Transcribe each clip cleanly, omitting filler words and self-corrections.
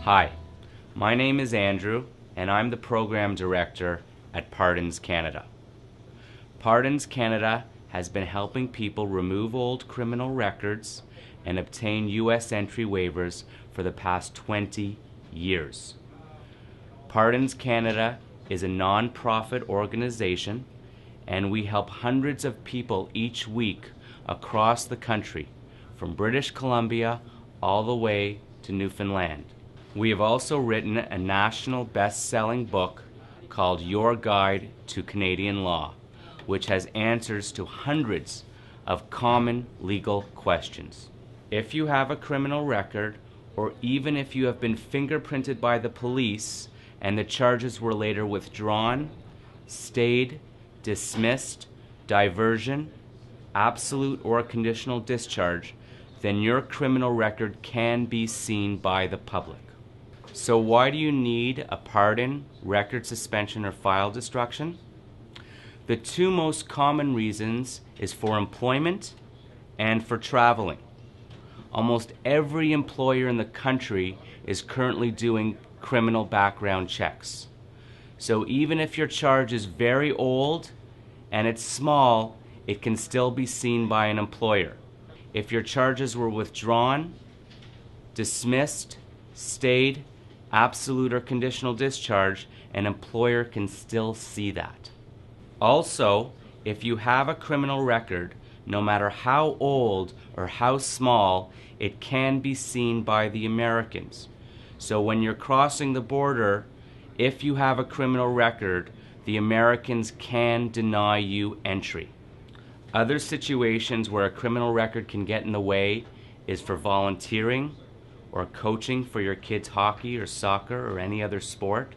Hi, my name is Andrew, and I'm the Program Director at Pardons Canada. Pardons Canada has been helping people remove old criminal records and obtain U.S. entry waivers for the past 20 years. Pardons Canada is a non-profit organization, and we help hundreds of people each week across the country, from British Columbia all the way to Newfoundland. We have also written a national best-selling book called Your Guide to Canadian Law, which has answers to hundreds of common legal questions. If you have a criminal record, or even if you have been fingerprinted by the police and the charges were later withdrawn, stayed, dismissed, diversion, absolute or conditional discharge, then your criminal record can be seen by the public. So why do you need a pardon, record suspension, or file destruction? The two most common reasons is for employment and for traveling. Almost every employer in the country is currently doing criminal background checks. So even if your charge is very old and it's small, it can still be seen by an employer. If your charges were withdrawn, dismissed, stayed, absolute or conditional discharge, an employer can still see that. Also, if you have a criminal record, no matter how old or how small, it can be seen by the Americans. So when you're crossing the border, if you have a criminal record, the Americans can deny you entry. Other situations where a criminal record can get in the way is for volunteering or coaching for your kids' hockey or soccer or any other sport,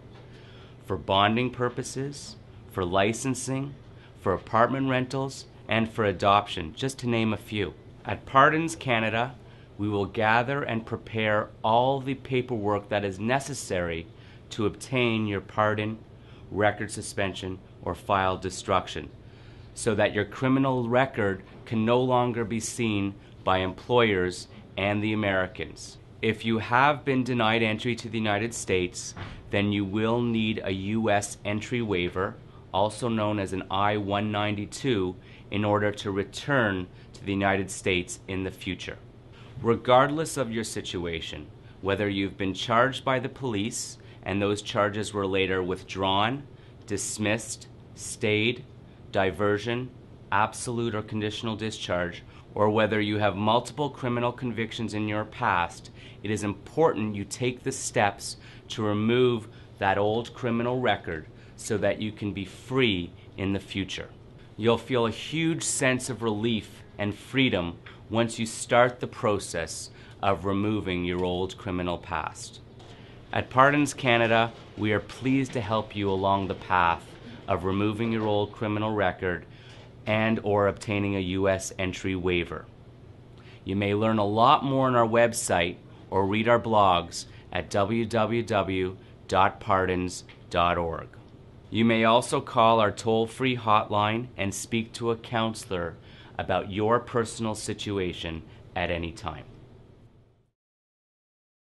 for bonding purposes, for licensing, for apartment rentals, and for adoption, just to name a few. At Pardons Canada, we will gather and prepare all the paperwork that is necessary to obtain your pardon, record suspension, or file destruction, so that your criminal record can no longer be seen by employers and the Americans. If you have been denied entry to the United States, then you will need a U.S. entry waiver, also known as an I-192, in order to return to the United States in the future. Regardless of your situation, whether you've been charged by the police and those charges were later withdrawn, dismissed, stayed, diversion, absolute or conditional discharge, or whether you have multiple criminal convictions in your past, it is important you take the steps to remove that old criminal record so that you can be free in the future. You'll feel a huge sense of relief and freedom once you start the process of removing your old criminal past. At Pardons Canada, we are pleased to help you along the path of removing your old criminal record and or obtaining a U.S. entry waiver. You may learn a lot more on our website or read our blogs at www.pardons.org. You may also call our toll-free hotline and speak to a counselor about your personal situation at any time.